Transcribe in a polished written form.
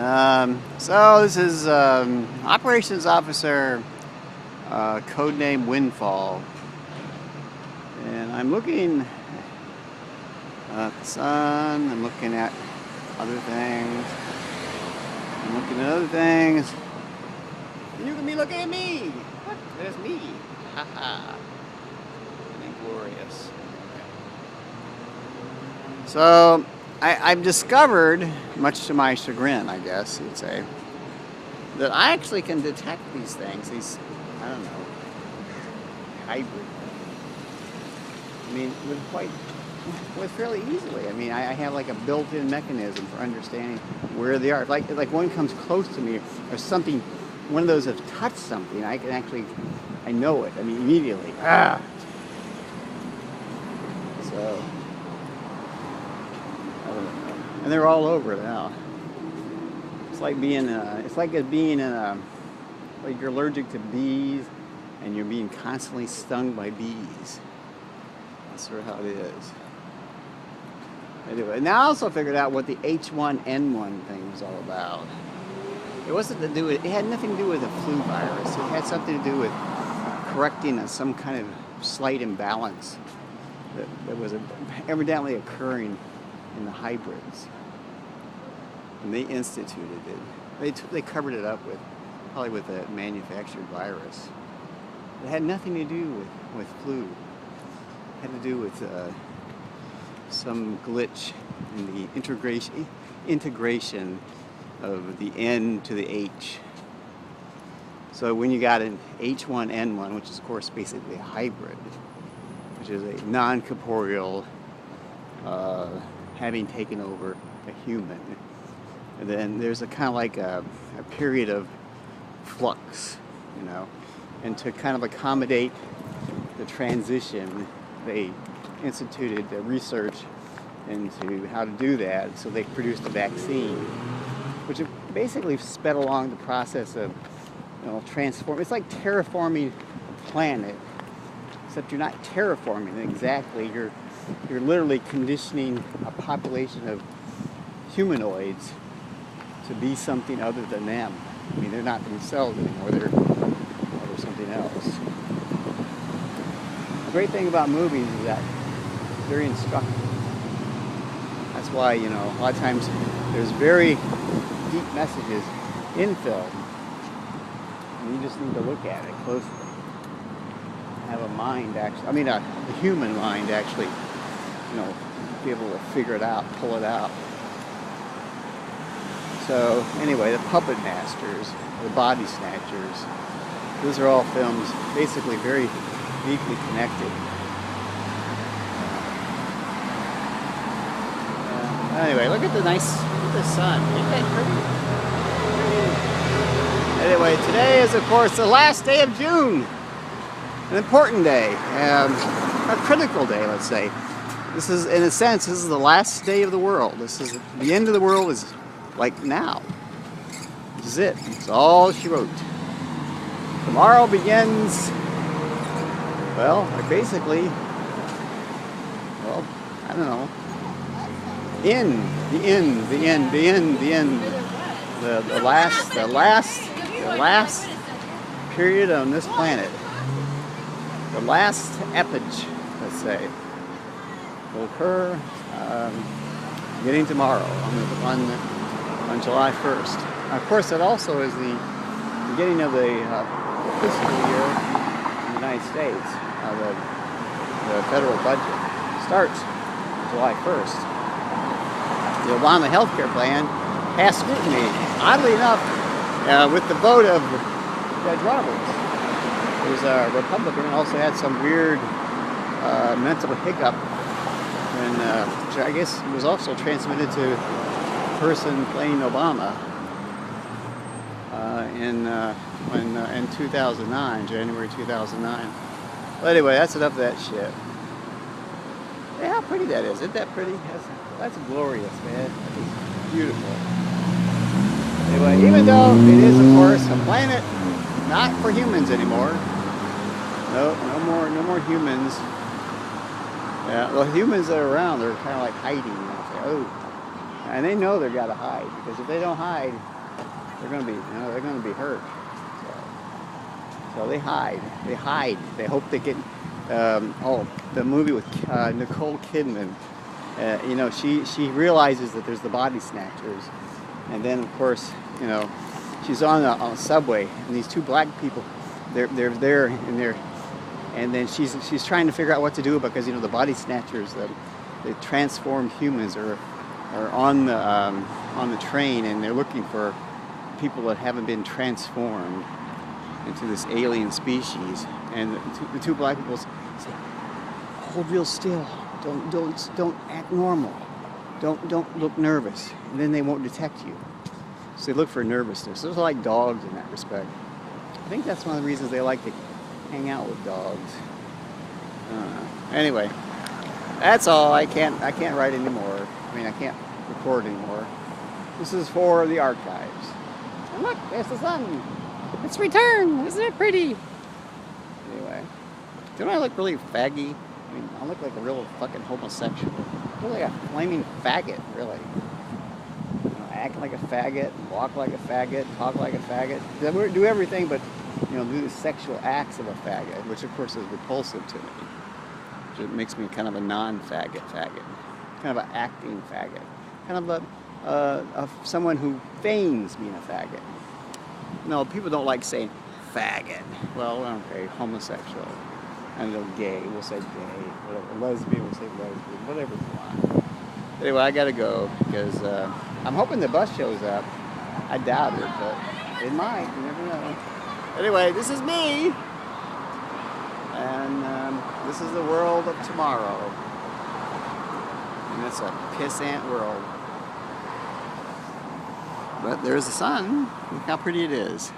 So this is Operations Officer, codename Windfall, and I'm looking at the sun. I'm looking at other things. I'm looking at other things. And you can be looking at me. What? There's me. Haha. Isn't it glorious? So I've discovered, much to my chagrin, I guess you'd say, that I actually can detect these things, these, I don't know, hybrid. I mean, with fairly easily. I mean, I have like a built-in mechanism for understanding where they are. Like one comes close to me or something, one of those have touched something, I know it, I mean, immediately. So, and they're all over now. It's like being, like you're allergic to bees and you're being constantly stung by bees. That's sort of how it is. Anyway, now I also figured out what the H1N1 thing was all about. It had nothing to do with the flu virus. It had something to do with correcting some kind of slight imbalance that was evidently occurring in the hybrids. And they instituted it. They covered it up probably with a manufactured virus. It had nothing to do with flu. It had to do with some glitch in the integration of the N to the H. So when you got an H1N1, which is of course basically a hybrid, which is a non-corporeal having taken over a human, and then there's a kind of like a period of flux, you know, and to kind of accommodate the transition, they instituted the research into how to do that. So they produced a vaccine, which basically sped along the process of, transform. It's like terraforming a planet, except you're not terraforming it exactly. You're literally conditioning a population of humanoids to be something other than them. I mean, they're not themselves anymore. They're something else. The great thing about movies is that it's very instructive. That's why, a lot of times there's very deep messages in film, and you just need to look at it closely. Have a mind, actually. A human mind, actually, be able to figure it out, pull it out. So, anyway, the Puppet Masters, the Body Snatchers, those are all films basically very deeply connected. Anyway, look at the sun. Ain't that pretty? Anyway, today is, of course, the last day of June. An important day, a critical day, let's say. This is, in a sense, this is the last day of the world. The end of the world is like now. This is it. It's all she wrote. Tomorrow begins, basically, I don't know. The last period on this planet. The last epoch, let's say, will occur beginning tomorrow on July 1st. Of course, that also is the beginning of the fiscal year in the United States. The federal budget starts July 1st. The Obama healthcare plan passed scrutiny, oddly enough, with the vote of Judge Roberts, who's a Republican, and also had some weird mental hiccup, which I guess was also transmitted to the person playing Obama in 2009, January 2009. Well, anyway, that's enough of that shit. Yeah, how pretty that is. Isn't that pretty? That's glorious, man. It's beautiful. Anyway, even though it is, of course, a planet not for humans anymore. No more humans. Yeah, the humans that are around, they're kind of like hiding. They say, and they know they've got to hide, because if they don't hide, they're going to be, they're going to be hurt. So they hide. They hide. They hope they get. The movie with Nicole Kidman. She realizes that there's the body snatchers, and then of course, she's on a subway, and these two black people, they're there, and then she's trying to figure out what to do, because the body snatchers, the transformed humans are on the train, and they're looking for people that haven't been transformed into this alien species. And the two black people say, "Hold real still. Don't act normal. Don't look nervous, and then they won't detect you." So they look for nervousness. They're like dogs in that respect. I think that's one of the reasons they like to hang out with dogs. Anyway, that's all. I can't write anymore. I can't record anymore. This is for the archives. And look, there's the sun. It's returned. Isn't it pretty? Anyway, don't I look really faggy? I look like a real fucking homosexual. I look like a flaming faggot, really. Act like a faggot, walk like a faggot, talk like a faggot. Do everything but, do the sexual acts of a faggot, which of course is repulsive to me. It makes me kind of a non-faggot faggot. Kind of an acting faggot. Kind of someone who feigns being a faggot. No, people don't like saying faggot. Well, okay, homosexual. And gay, we'll say gay. Whatever. Lesbian, we'll say lesbian. Whatever you want. Anyway, I gotta go, because I'm hoping the bus shows up. I doubt it, but it might. You never know. Anyway, this is me. And this is the world of tomorrow. And it's a pissant world. But there's the sun. Look how pretty it is.